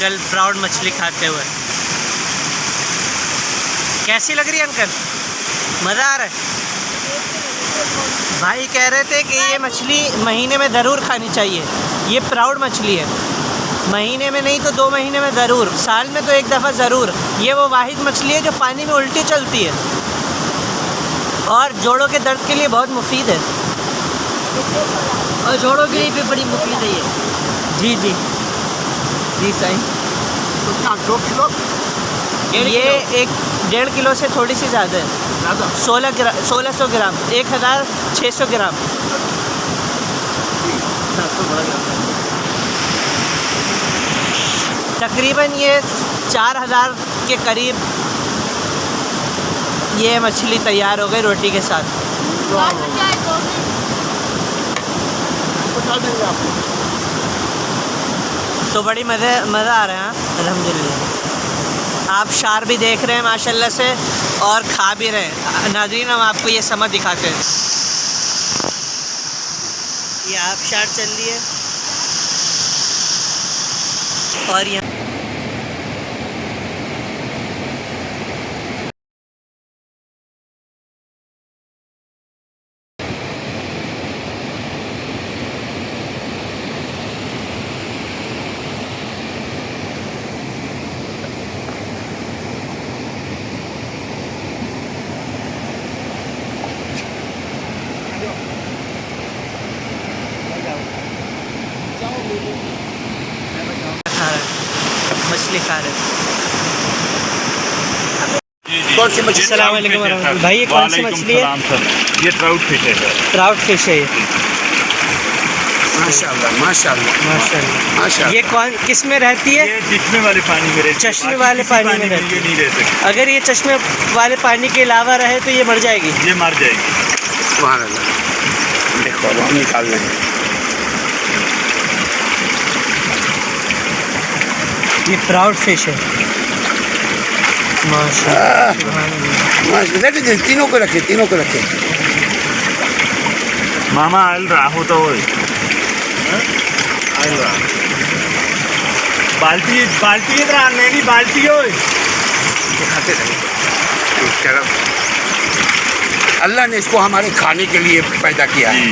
Uncle proud मछली खाते हुए। कैसी लग रही है अंकल? मज़ा आ रहा है? भाई कह रहे थे कि ये मछली महीने में ज़रूर खानी चाहिए। ये प्राउड मछली है, महीने में नहीं तो 2 महीने में ज़रूर, साल में तो एक दफ़ा ज़रूर। ये वो वाहिद मछली है जो पानी में उल्टी चलती है और जोड़ों के दर्द के लिए बहुत मुफीद है। और जोड़ों के लिए भी बड़ी मुफीद है ये। जी जी जी सही। तो क्या 2 किलो? ये 1.5 किलो से थोड़ी सी ज़्यादा है। 1600 ग्राम, 1600 ग्राम। तकरीबन ये 4000 के करीब ये मछली तैयार हो गई रोटी के साथ। बता देंगे आपको। तो बड़ी मज़ा आ रहा है अल्हम्दुलिल्लाह। आप शार भी देख रहे हैं माशाल्लाह से और खा भी रहे हैं। नाज़रीन हम आपको ये समझ दिखाते हैं। ये आप शार चल रही है और यहाँ खा रहे हैं, मछली खा रहे हैं। कौन सी मछली? अस्सलाम वालेकुम वरहमतुल्लाह। भाई ये कौन सी मछली है? ये ट्राउट फिश है सर। ट्राउट फिश है ये। माशाल्लाह माशाल्लाह माशाल्लाह। माशाल्लाह। ये कौन किस में रहती है? ये चश्मे वाले पानी में रहती है। चश्मे बाकी वाले किसी पानी में रहती ये है। नहीं रह सकती। अगर ये चश्मे वाले पानी के अलावा रहे तो ये मर जाएगी। ये मर जाएगी। सुभान अल्लाह। देखो अब हम निकाल रहे हैं। ये प्राउड फिश है माशाल्लाह। देखिए तीनों को रखे, तीनों को रखे। मामा आयल रहा हो तो वो बाल्टी बाल्टी इधर नहीं बाल्टी हो खाते रहे। चलो अल्लाह ने इसको हमारे खाने के लिए पैदा किया है।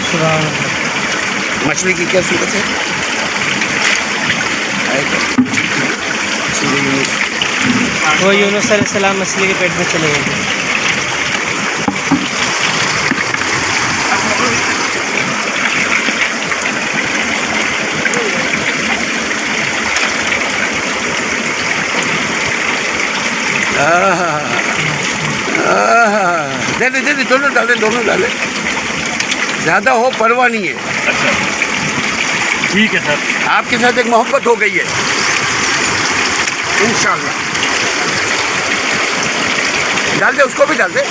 मछली की क्या सूरत है? वो यूनुस अलैहिस्सलाम मछली के पेट में चले गए थे। दे दोनों डाले, दोनों डाले। ज़्यादा हो परवाह नहीं है। अच्छा ठीक है सर। आपके साथ एक मोहब्बत हो गई है इंशाल्लाह। डाल दे, उसको भी डाल दे,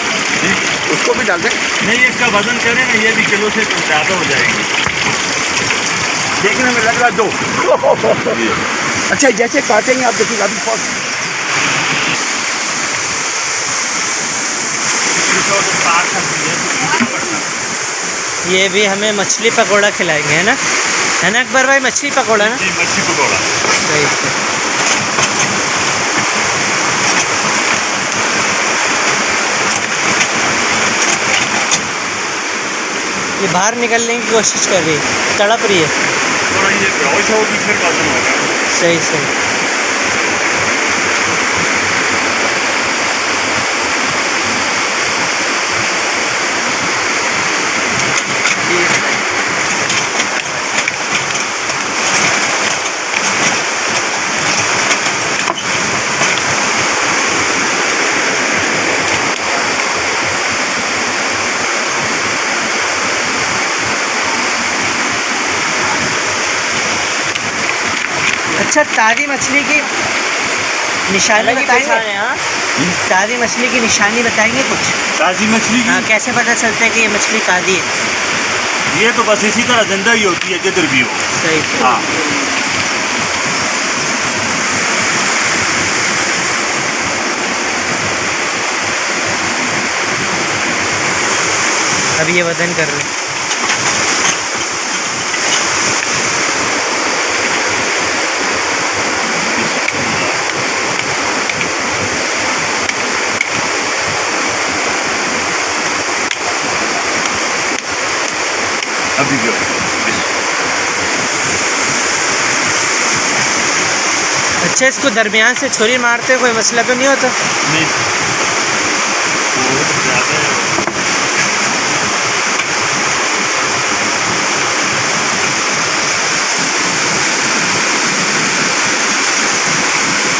उसको भी डाल दे। नहीं इसका वजन करें ना, ये भी किलो से ज़्यादा हो जाएगी। देखने में लग रहा 2। अच्छा जैसे काटेंगे आप देखिएगा अभी ये भी हमें मछली पकौड़ा खिलाएंगे, है ना अकबर भाई? मछली पकौड़ा ना? जी मछली पकौड़ा। सही से। ये बाहर निकलने की कोशिश कर रही है, तड़प रही है। थोड़ा ये बेहोश होगी फिर वजन होगा। सही सही। अच्छा ताज़ी मछली की निशानी बताएंगे? ताज़ी मछली की निशानी बताएंगे कुछ? ताज़ी मछली की? हाँ, कैसे पता चलता है कि ये मछली ताज़ी है? ये तो बस इसी तरह जिंदा ही होती है जिधर भी हो। सही। हाँ अब ये वजन कर रहे हैं। अभी जो अच्छा, इसको दरमियान से छुरी मारते कोई मसला तो नहीं होता? नहीं वो ज़्यादा है।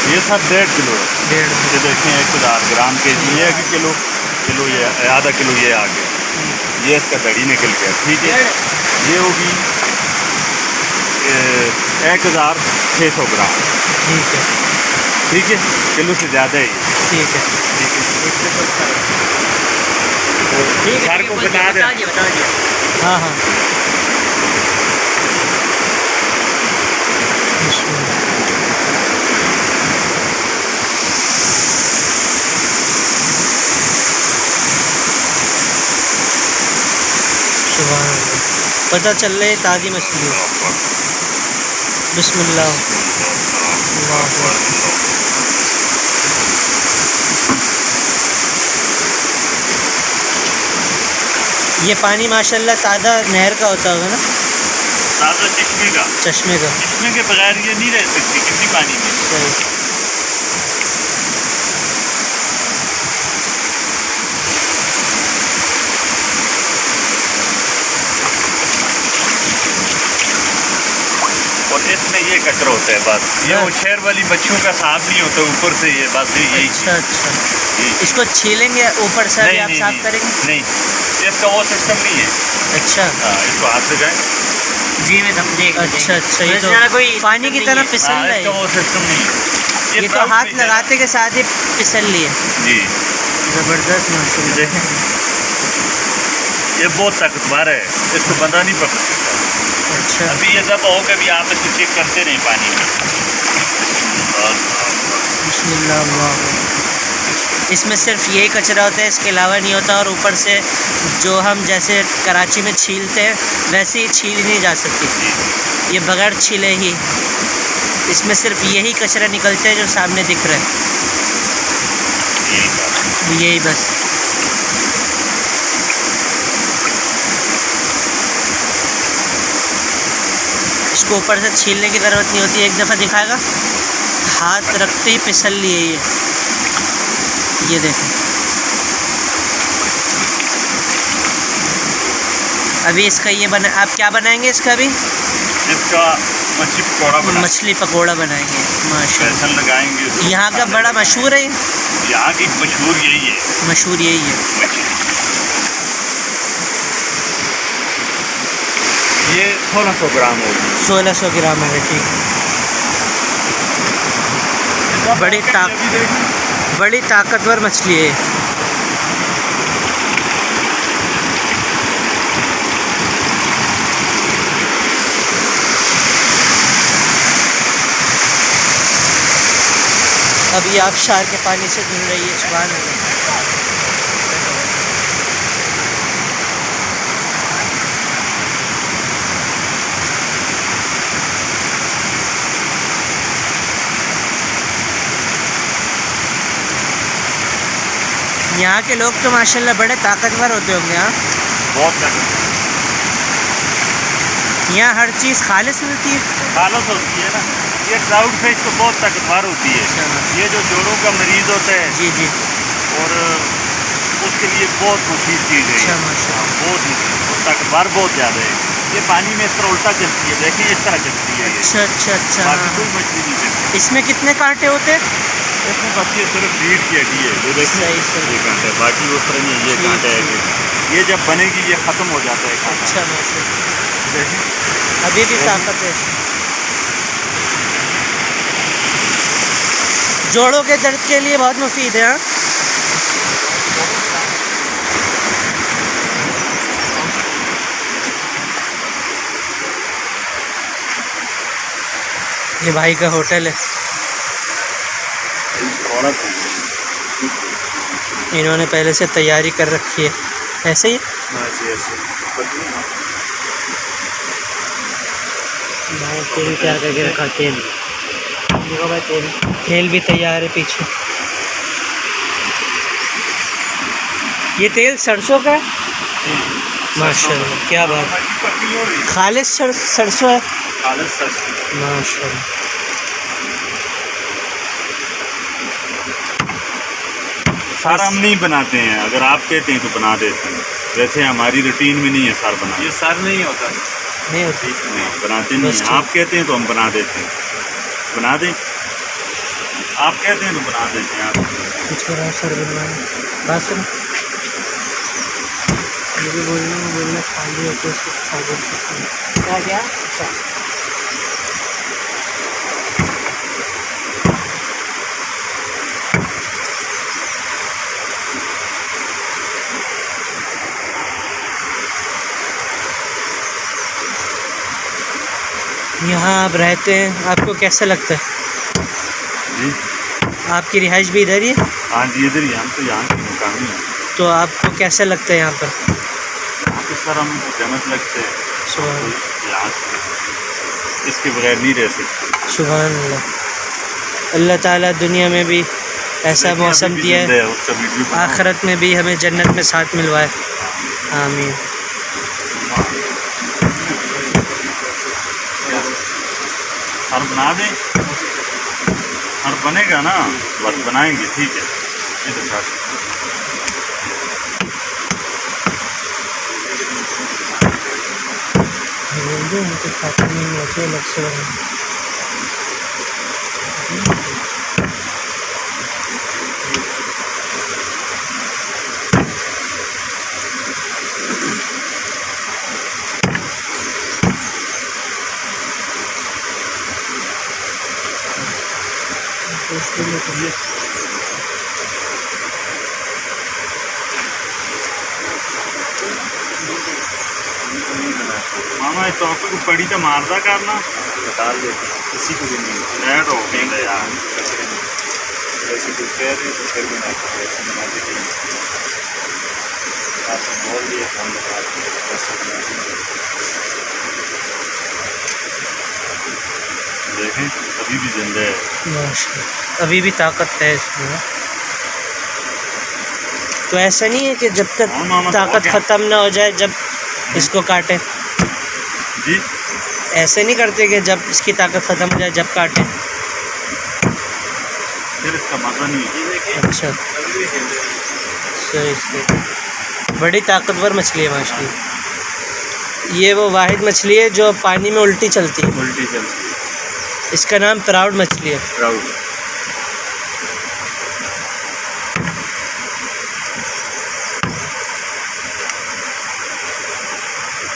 ये सब 1.5 किलो है। 1.5 ये देखें 1000 ग्राम के जी है कि किलो ये आधा किलो ये आ गया, ये इसका दड़ी निकल गया। ठीक है, ये होगी 1600 ग्राम। ठीक है, ठीक है, किलो से ज़्यादा है ये। ठीक है, ठीक है, इससे कुछ ठीक सर को बता दें। बता दिया। हाँ हाँ। सुभान अल्लाह, पता चल रहा है ताज़ी मछली है। बिस्मिल्लाह। अल्लाह अकबर। ये पानी माशाल्लाह ताज़ा नहर का होता होगा ना? ताज़ा चश्मे का। चश्मे का। चश्मे के बगैर ये नहीं रह सकती किसी पानी में। सही। और इसमें ये कचरा होता है बस। ये वो शहर वाली मच्छियों का साफ नहीं होता ऊपर से, ये बस यही। अच्छा अच्छा, यही। इसको छीलेंगे ऊपर से भी आप साफ करेंगे? नहीं, इसका वो सिस्टम नहीं है। अच्छा हाँ, इसको हाथ से गए। जी में समझेगा। अच्छा अच्छा, ये तो कोई पानी की तरह फिसल हाँ, रहा इसका है। वो सिस्टम नहीं है। ये तो प्राउड हाथ फिश है। लगाते के साथ ही फिसल लिए। जी, ज़बरदस्त माशाल्लाह। देखें ये बहुत ताकतवर है, इसको बंदा नहीं पकड़ सकता। अच्छा, अभी ये जब हो कभी आप इसको चेक करते नहीं पानी में। बिस्मिल्लाह अल्लाह। इसमें सिर्फ यही कचरा होता है, इसके अलावा नहीं होता। और ऊपर से जो हम जैसे कराची में छीलते हैं वैसे ही छील नहीं जा सकती, ये बगैर छीले ही। इसमें सिर्फ यही कचरा निकलते हैं जो सामने दिख रहा है, यही बस। इसको ऊपर से छीलने की ज़रूरत नहीं होती। एक दफ़ा दिखाएगा, हाथ रखते ही फिसल लिए ये देखें। अभी इसका ये बना, आप क्या बनाएंगे इसका? अभी इसका मच्छी पकौड़ा बना, मछली पकोड़ा बनाएंगे माशाल्लाह। बेसन लगाएंगे। यहाँ का बड़ा मशहूर है, यहाँ की मशहूर यही है, मशहूर यही है। मछली। ये 1600 ग्राम होगी। 1600 ग्राम है, ठीक है। बड़ी ताकतवर मछली है। अभी आबशार के पानी से धुल रही है। सुभान अल्लाह। यहाँ के लोग तो माशाल्लाह बड़े ताकतवर होते होंगे। हाँ, बहुत ताकतवर। यहाँ हर चीज़ खालिस मिलती है। खालस होती है ना, ये ट्राउट फिश तो बहुत ताकतवर होती है। ये जो जोड़ों का मरीज़ होता है जी जी, और उसके लिए बहुत मुफीद चीज़ है। अच्छा माशाल्लाह। बहुत मुफीद, ताकतवर बहुत ज़्यादा है। ये पानी में इस तरह उल्टा चलती है, देखिए इस तरह चलती है ये। अच्छा अच्छा अच्छा। बाकी कोई मछली नहीं चलती। इसमें कितने कांटे होते हैं? इसमें बस ये सिर्फ रीढ़ की हड्डी है, जो देखिए सही सही। ये कांटे, बाकी उस तरह नहीं। ये कांटे है, ये जब बनेगी ये ख़त्म हो जाता है कांटा। अच्छा माशाल्लाह, देखिए अभी भी ताकत है। जोड़ों के दर्द के लिए बहुत मुफीद है। हाँ? ये भाई का होटल है, इन्होंने पहले से तैयारी कर रखी है। ऐसे ही तेल तैयार करके रखा। तेल देखो भाई, तेल भी तैयार है पीछे। ये तेल सरसों का है, माशाल्लाह, क्या बात। पतली हो रही है, खालिस सरसों है। खालिस सरसों। माशाल्लाह। सार हम नहीं बनाते हैं, अगर आप कहते हैं तो बना देते हैं, वैसे हमारी रूटीन में नहीं है सार बनाना। ये सार नहीं होता, नहीं होती। नहीं बनाते नहीं बस हैं। ठीक। आप कहते हैं तो हम बना देते हैं, बना दें। आप कहते हैं तो बना देते हैं। आप कुछ कर रहा है सर, बनवाना बात सुनो। मुझे बोलना खाली होते उसको क्या क्या। अच्छा यहाँ आप रहते हैं, आपको कैसा लगता है? जी, आपकी रिहाइश भी इधर ही है, हाँ जी, इधर ही हम तो यहाँ के मुकामी हैं। तो आपको कैसा लगता है यहाँ पर? यहाँ पे सर हम जन्नत लगते हैं, सुभान यहाँ इसके बगैर नहीं रह सकते। सुभान अल्लाह। अल्लाह ताला दुनिया में भी ऐसा लेकिन मौसम अभी भी दिया जिंदा है, उसका वीडियो बनाओ। आखिरत में भी हमें जन्नत में साथ मिलवाए। आमीन। हर बना दें, हर बनेगा ना, बस बनाएंगे, ठीक है। इधर काट। उनके खाते में ऐसे अलग से बने। मामा इस टॉपिक को पड़ी तो मारदा करना डाल देते किसी को भी नहीं ऐड हो गया यार। वैसे कुछ कह रहे तो फिर भी ना ऐसे बना देते आपने बोल दिया हम बता देखें अभी भी जिंदा है। माशाल्लाह, अभी भी ताकत है इसमें। तो ऐसा नहीं है कि जब तक हाँ मामा, ताकत तो ख़त्म ना हो जाए जब इसको काटें? जी, ऐसे नहीं करते कि जब इसकी ताकत ख़त्म हो जाए जब काटें? फिर इसका मज़ा नहीं है। अच्छा, सही सही। बड़ी ताकतवर मछली है माशाल्लाह। ये वो वाहिद मछली है जो पानी में उल्टी चलती है। उल्टी चलती है, इसका नाम प्राउड मछली है। प्राउड।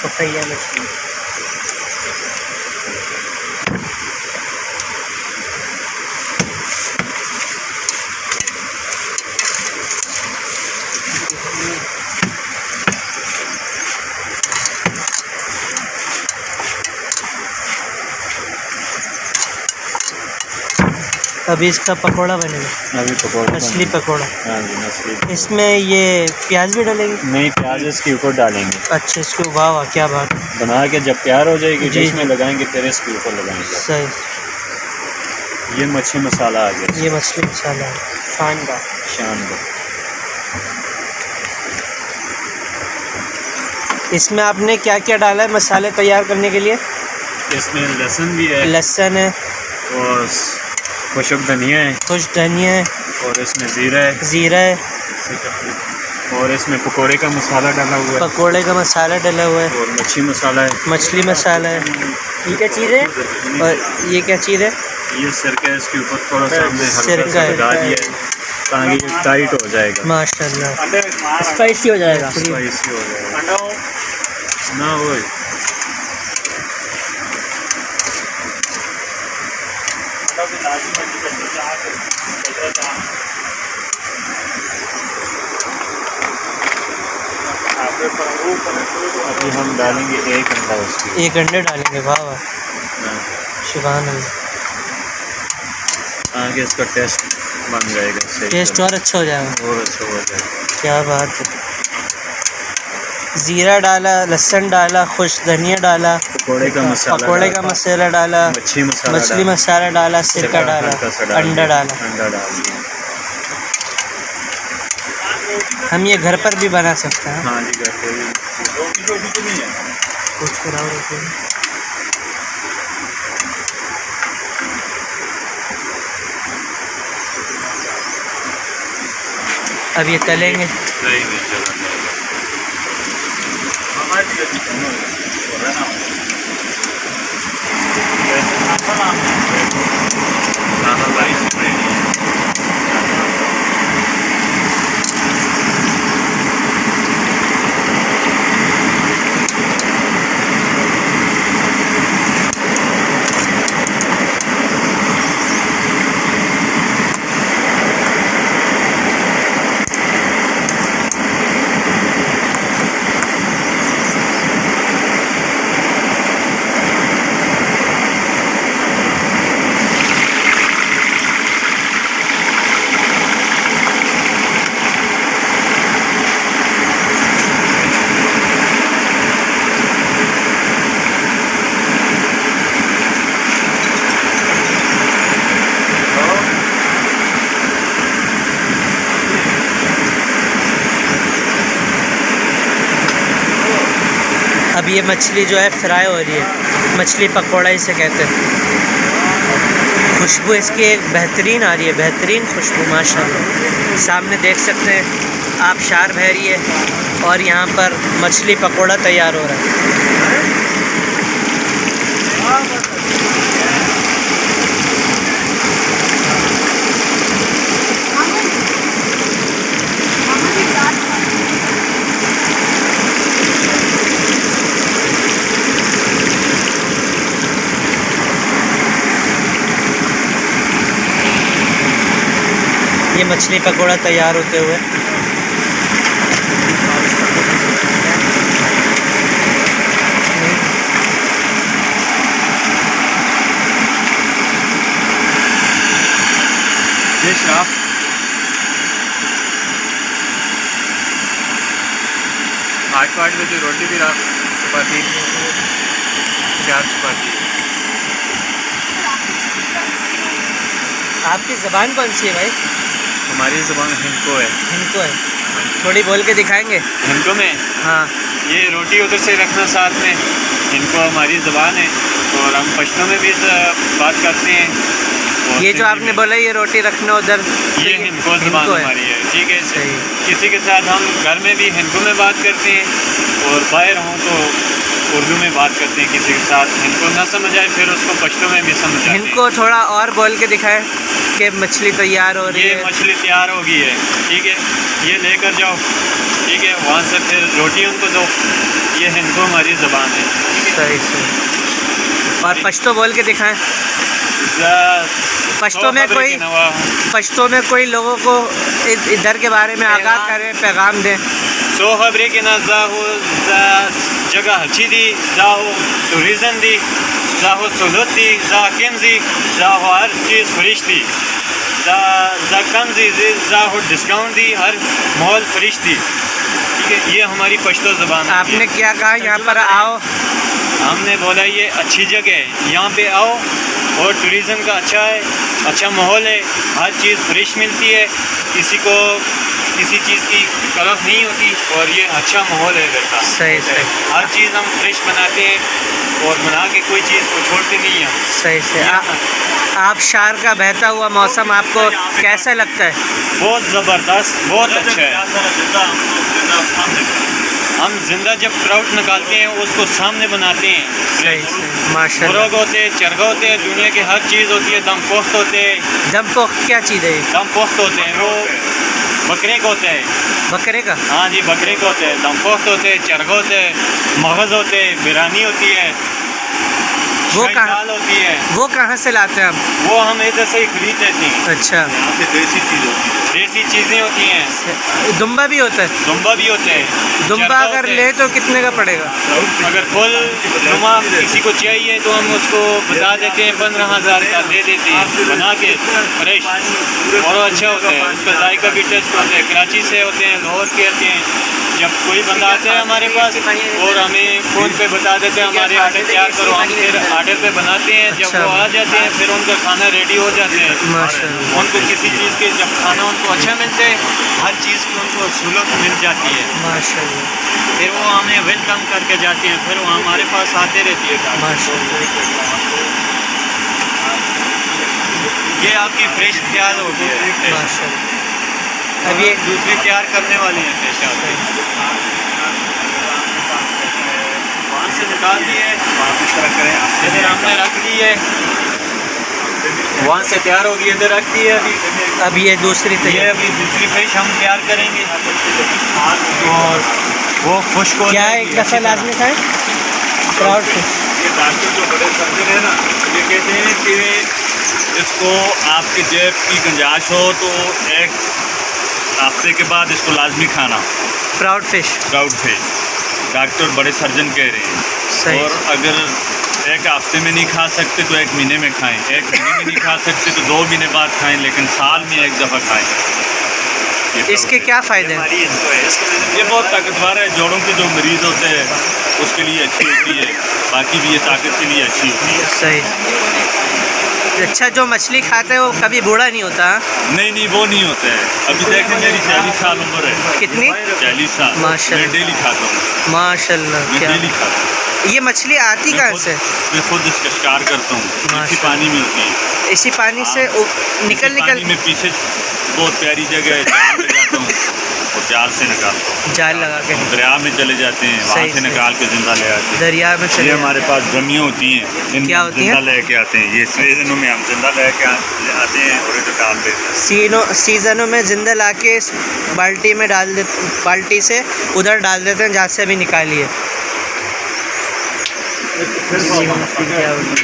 पपैया मछली। अभी इसका पकोड़ा बनेगा, अभी पकौड़े मछली पकोड़ा। हाँ जी, मछली। इसमें ये प्याज भी डालेंगे? नहीं, प्याज इसके ऊपर डालेंगे। अच्छा, इसको वाह वाह, क्या बात। बना के जब तैयार हो जाएगी जी। डिश में लगाएंगे, फिर इसके ऊपर लगाएंगे। सही। ये मच्छी मसाला आ गया, ये मछली मसाला है शानदार। शानदार। इसमें आपने क्या क्या डाला है मसाले तैयार करने के लिए? इसमें लहसुन भी है लहसुन है और खुशक धनिया है कुछ धनिया है, और इसमें ज़ीरा है ज़ीरा है, और इसमें पकोड़े का मसाला डाला हुआ है पकोड़े का मसाला डला हुआ है, और मच्छी मसाला है। मछली मसाला है। ये क्या चीज़ है? और ये क्या चीज़ है? ये सिरका है, इसके ऊपर थोड़ा सा हमने हल्का सिरका सा है। लगा दिया है ताकि ये टाइट हो जाएगा, माशाल्लाह, स्पाइसी हो जाएगा। स्पाइसी हो जाएगा ना। वो अभी हम डालेंगे एक अंडा उसकी। एक अंडे डालेंगे, वाह वाह, सुभान अल्लाह। आगे इसका टेस्ट बन जाएगा, सही टेस्ट और अच्छा हो जाएगा। और अच्छा हो जाएगा। क्या बात है। ज़ीरा डाला, लहसुन डाला, खुश धनिया डाला, पकोड़े का मसाला पकोड़े का मसाला डाला, मच्छी मसाला मछली मसाला डाला, सिरका डाला, हल्का सा डाल अंडा दिया, डाला। अंडा डाल दिया। हम ये घर पर भी बना सकते हैं। हाँ जी, घर पे भी रोटी तो अभी तो नहीं है। कुछ कराओ रोटी में। अब ये तलेंगे। नहीं नहीं चला हमारी गति सुनो बोल रहा ना वैसे खाना राइस रेडी है। अब ये मछली जो है फ्राई हो रही है, मछली पकौड़ा इसे कहते हैं। खुशबू इसकी एक बेहतरीन आ रही है, बेहतरीन खुशबू माशाल्लाह। सामने देख सकते हैं आबशार बह रही है और यहाँ पर मछली पकौड़ा तैयार हो रहा है। ये मछली पकौड़ा तैयार होते हुए ये शाप 8 बजे रोटी भी रात चपाती 4 चपाती। आपकी ज़बान कौन सी है भाई? हमारी ज़बान हिंदको है। हिंदको है, थोड़ी बोल के दिखाएंगे? हिंदको में हाँ, ये रोटी उधर से रखना साथ में, हिंदको हमारी ज़बान है और हम पश्तो में भी बात करते हैं। और ये जो सिंधी आपने में। बोला ये रोटी रखना उधर, ये हिंदको ज़बान हिंदको है। हमारी है, ठीक है। सही। किसी के साथ हम घर में भी हिंदको में बात करते हैं और बाहर हों तो उर्दू में बात करते हैं। किसी के साथ हिंदको ना समझ आए फिर उसको पश्तो में भी समझ आते हैं। इनको थोड़ा और बोल के दिखाएं कि मछली तैयार हो रही ये है। मछली तैयार हो गई है, ठीक है, ये लेकर जाओ, ठीक है, वहाँ से फिर रोटी उनको दो। ये हिंदको हमारी ज़बान है। सही सही। और पश्तो बोल के दिखाएं। पश्तो में कोई पश्तो में कोई लोगों को इधर के बारे में आगाह करें, पैगाम दें। सो खबरें कि ना जाहो जगह अच्छी दी, जाहो टूरिज़म दी, जाहो सहूलत दी, जा किमजी, जाहो हर चीज़ फ्रिश दी, जा कम दी, जाहो डिस्काउंट दी, हर मॉल फ्रिश दी, ठीक है। ये हमारी पश्तो ज़बान है। आपने क्या कहा? यहाँ पर आओ। हमने बोला ये अच्छी जगह है, यहाँ पे आओ और टूरिज़म का अच्छा है, अच्छा माहौल है, हर चीज़ फ्रेश मिलती है, किसी को किसी चीज़ की तलब नहीं होती और ये अच्छा माहौल है इधर का। सही सही। हर चीज़ हम फ्रेश बनाते हैं और बना के कोई चीज़ को छोड़ते नहीं हैं हम। सही से। आबशार का बहता हुआ मौसम आपको कैसा लगता है? बहुत ज़बरदस्त, बहुत अच्छा है। हम जिंदा जब ट्राउट निकालते हैं उसको सामने बनाते हैं। सही सही माशाल्लाह। मुर्ग होते हैं, चरगा होते हैं, दुनिया की हर चीज़ होती है। दम पोख्त होते हैं। दम पोख्त क्या चीज़ है? दम पोख्त होते हैं वो बकरे का होते हैं। बकरे का? हाँ जी, बकरे का होते हैं। दम पोख्त होते हैं, चरगा होते हैं, मगज़ होते हैं, बिरयानी होती है, वो शाही कहाँ दाल होती है। वो कहाँ से लाते हैं आप? वो हम इधर से ही खरीद लेते हैं। अच्छा, यहाँ पे देसी चीज़ होती है, देसी चीज़ें होती हैं। दुम्बा भी होता है? दुम्बा भी होते हैं। दुम्बा चरगा अगर होते ले हैं। तो कितने का पड़ेगा? अगर फुल नुमा किसी को चाहिए तो हम उसको बता देते हैं 15,000 का दे देते हैं बना के फ्रेश, और अच्छा होता है। उसका जायका भी टेस्ट होता है। कराची से होते हैं, लाहौर के आते हैं। जब कोई बंदा आता है हमारे पास और हमें फ़ोन पे बता देते हैं हमारे आटे तैयार करो, हम फिर स्टार्टर पे बनाते हैं। जब अच्छा। वो आ जाते हैं फिर उनका खाना रेडी हो जाते हैं। माशाल्लाह। उनको किसी चीज़ के जब खाना उनको अच्छा मिलते हैं, हर चीज़ की उनको सहूलत मिल जाती है, माशाल्लाह फिर वो हमें वेलकम करके जाते हैं, फिर वो हमारे पास आते रहती है गाड़ी। माशाल्लाह ये आपकी फ्रेश तैयार हो गई है। माशाल्लाह। अब ये दूसरी तैयार करने वाली है फ्रेश आपकी। वहाँ से निकाल दिए, इधर हमने रख दी है, वहाँ से तैयार होगी, इधर रख दी है अभी। अब ये दूसरी ये तैयार अभी दूसरी फिश हम तैयार करेंगे और वो खुश्क हो क्या जाएगी एक दफ़ा अच्छी तरह। लाजमी खाएं प्राउड फिश। ये डॉक्टर जो बड़े सर्जन है ना, ये कहते हैं कि इसको आपके जेब की गुंजाइश हो तो एक हफ्ते के बाद इसको लाजमी खाना, proud fish trout fish. Doctor बड़े सर्जन कह रहे हैं। सही। और अगर एक हफ्ते में नहीं खा सकते तो 1 महीने में खाएं, 1 महीने में नहीं खा सकते तो 2 महीने बाद खाएं, लेकिन साल में 1 दफ़ा खाएं। ये इसके क्या फ़ायदे हैं? ये बहुत ताकतवर है, जोड़ों के जो मरीज़ होते हैं उसके लिए अच्छी होती है, बाकी भी ये ताकत के लिए अच्छी होती है। सही। अच्छा, जो मछली खाते हैं वो कभी बूढ़ा नहीं होता? नहीं वो नहीं होता है। अभी देखें मेरी 40 साल उम्र है। कितनी? 40 साल। माशाल्लाह। मैं डेली खाता हूँ, माशाल्लाह। मैं क्या डेली खाता हूँ। ये मछली आती मैं कहाँ खुद- से? मैं खुद इसका शिकार करता हूँ, इसी माशाल्लाह। पानी में होती है। इसी पानी से निकल इसी पानी निकल में पीछे बहुत प्यारी जगह है, जाल लगाता हूँ और जाल से निकालता हूँ। जाल लगा के दरिया में चले जाते हैं, वहाँ सही, से सही। निकाल के जिंदा ले आते हैं। दरिया में ये चले हमारे पास ड्रमियाँ होती हैं, इनमें क्या हम होती जिंदा हैं? लेके आते हैं। ये सीजनों में हम जिंदा लेके आते हैं और इधर डाल देते हैं। सीज़नों में जिंदा लाके इस बाल्टी में डाल दे, बाल्टी से उधर डाल देते हैं जहाँ से अभी निकालिए।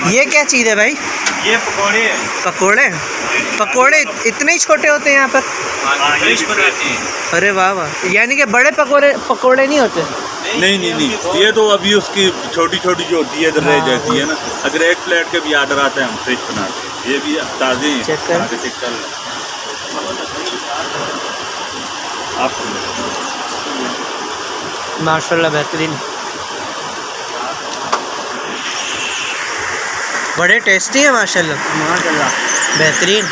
ये क्या चीज़ है भाई? ये पकौड़े हैं। पकोड़े? पकोड़े इतने ही छोटे होते हैं यहाँ पर? फिश बनाती हैं। अरे वाह वाह, यानी कि बड़े पकोड़े नहीं होते? नहीं, ये तो अभी उसकी छोटी छोटी जो होती है इधर रह जाती है ना। अगर 1 प्लेट का भी आर्डर आता है हम फ्रेश बनाते हैं। ये भी ताज़े हैं। चेक कर। आगे चेक कर लें। आप माशाल्लाह बेहतरीन, बड़े टेस्टी है माशाल्लाह। माशाल्लाह। बेहतरीन।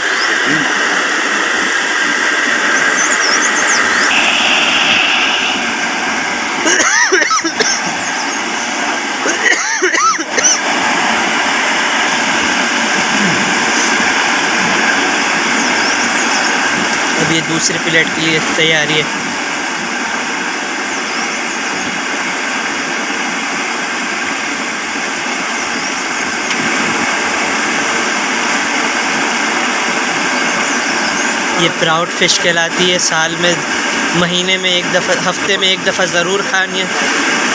अब ये दूसरी प्लेट के लिए तैयारी है। ये प्राउड फ़िश कहलाती है। साल में महीने में 1 दफ़ा, हफ्ते में 1 दफ़ा ज़रूर खानी है।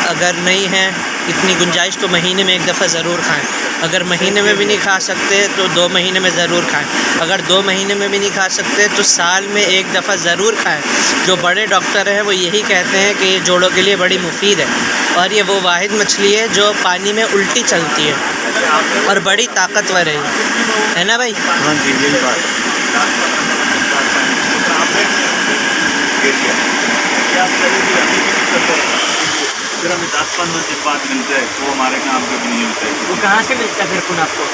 अगर नहीं है इतनी गुंजाइश तो महीने में 1 दफ़ा ज़रूर खाएं। अगर महीने में भी नहीं खा सकते तो 2 महीने में ज़रूर खाएं। अगर 2 महीने में भी नहीं खा सकते तो साल में 1 दफ़ा ज़रूर खाएं। जो बड़े डॉक्टर हैं वो यही कहते हैं कि ये जोड़ों के लिए बड़ी मुफीद है, और ये वो वाहिद मछली है जो पानी में उल्टी चलती है और बड़ी ताकतवर है ना भाई? हाँ जी, यही बात है। फिर हमें 10-15 दिन बाद मिलता है तो हमारे काम का भी नहीं होता है। वो कहाँ से मिलता है फिर खून आपको?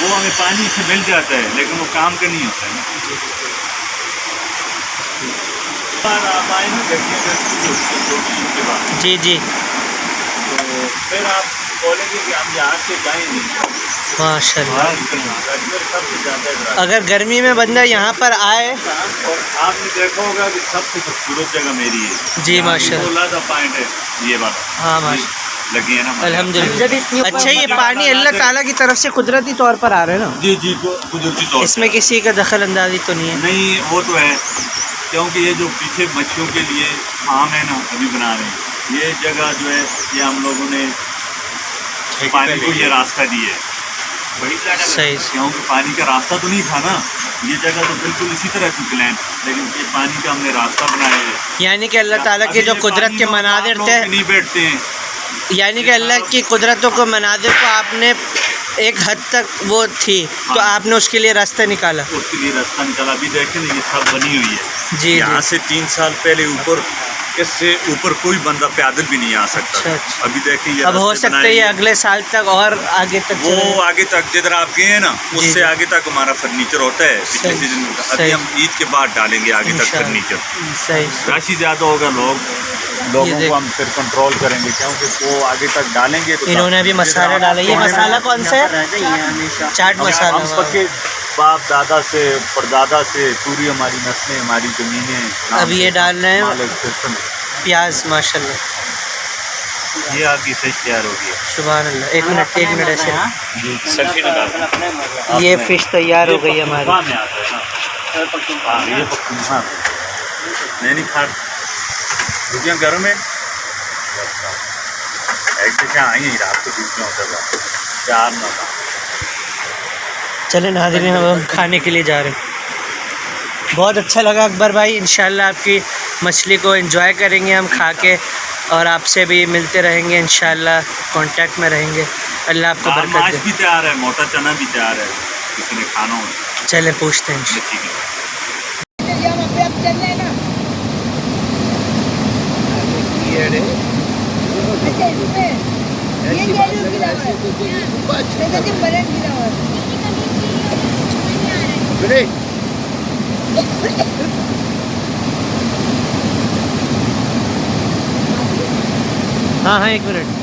वो हमें पानी से मिल जाता है लेकिन वो काम का नहीं होता है ना। आप आए ना के बाद जी जी, तो फिर आप बोलेंगे कि हम यहाँ से जाएँ नहीं। माशाल्लाह। सबसे ज़्यादा अगर गर्मी में बंदा यहाँ पर आए, और आपने देखा होगा कि सबसे खूबसूरत जगह मेरी है जी माशाल्लाह। सा पॉइंट है ये वाला। हाँ माशाल्लाह, लगी है ना हमारे। अल्हम्दुलिल्लाह। जब इतनी अच्छा, ये पानी अल्लाह ताला की तरफ से कुदरती तौर पर आ रहा है ना? जी तो कुदरती तौर इसमें किसी का दखल अंदाजी तो नहीं है? नहीं, वो तो है क्योंकि ये जो पीछे मच्छियों के लिए फार्म है ना अभी बना रहे हैं, ये जगह जो है ये हम लोगों ने पानी को ये रास्ता दिया है। सही। क्योंकि पानी का रास्ता तो नहीं था ना, ये जगह तो बिल्कुल इसी तरह की प्लान, लेकिन ये पानी का हमने रास्ता बनाया है। यानी कि अल्लाह ताला के अभी जो ये कुदरत पानी के में मनाजिर आप लोग थे, नहीं बैठते हैं। यानी कि अल्लाह की कुदरतों को मनाजिर को आपने एक हद तक वो थी तो आपने उसके लिए रास्ता निकाला। उसके लिए रास्ता निकाला। अभी देखें ना ये सब बनी हुई है। जी यहाँ जी, से 3 साल पहले ऊपर इससे ऊपर कोई बंदा पैदल भी नहीं आ सकता। अच्छा, अच्छा। अभी देखिए ये अब हो रास्ते सकता है बनाए ये हैं। अगले साल तक और आगे तक वो चले। आगे तक जिधर आप गए हैं ना जी, उससे जी। आगे तक हमारा फर्नीचर होता है पिछले सही, सीजन में। सही। अभी हम ईद के बाद डालेंगे आगे तक इंशाल्लाह। फर्नीचर। सही राशि ज़्यादा होगा लोगों देख- को हम फिर कंट्रोल करेंगे क्योंकि वो आगे तक डालेंगे तो इन्होंने अभी मसाला डाला। ये मसाला कौन सा है? चाट हम मसाला। पक्के बाप दादा से परदादा से पूरी हमारी नस्लें हमारी ज़मीनें अब ये डाल रहे हैं मालिक सिस्टम। प्याज माशाल्लाह। ये आपकी फिश तैयार हो गई है। सुभान अल्लाह। एक मिनट ऐसे। सब्जी निकाल ये फिश तैयार हो गई है हमारी। में आता है ना। हाँ, ये पक्का में। मैं नहीं खा रुकिया घरों में एक देखा आई ही रात को बीच में होता था 4 9। चले नाज़रीन, अब हम खाने के लिए जा रहे हैं। बहुत अच्छा लगा अकबर भाई। इंशाल्लाह आपकी मछली को एंजॉय करेंगे हम खा के, और आपसे भी मिलते रहेंगे इंशाल्लाह, कांटेक्ट में रहेंगे। अल्लाह आपको दाल बरकत माश दे। भी तैयार है, मोटा चना भी तैयार है, किसी ने खाना हो चले पूछते हैं। तो ठीक है। हाँ हाँ, एक मिनट।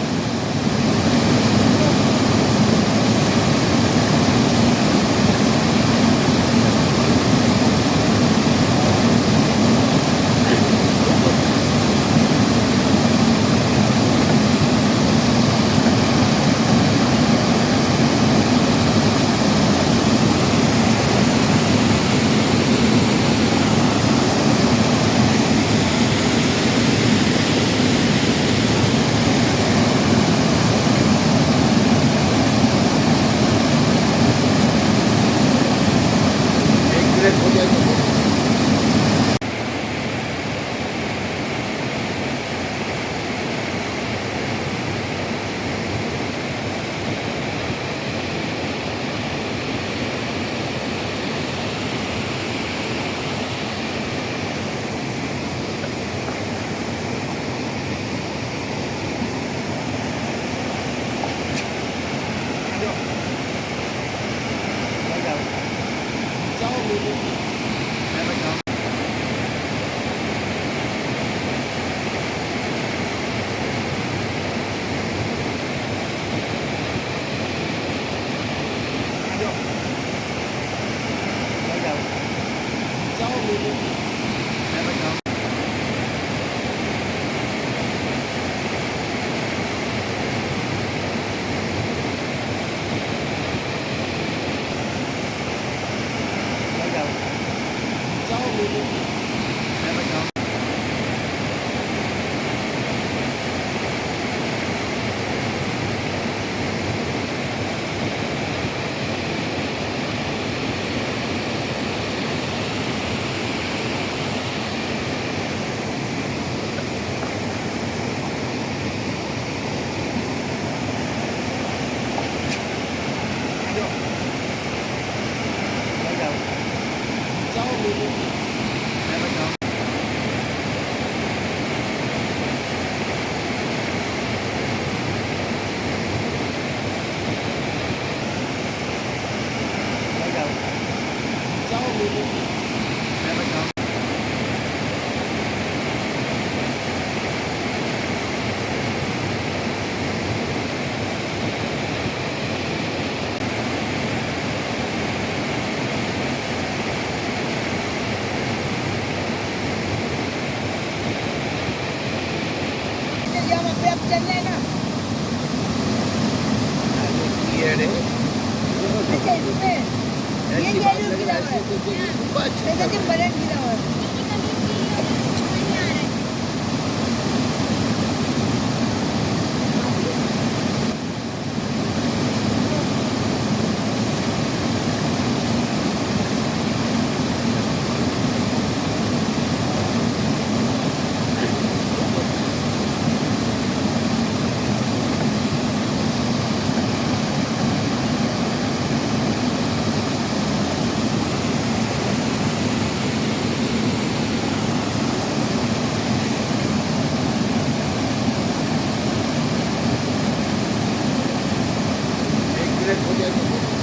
एक्सीडेंट हो जाए तो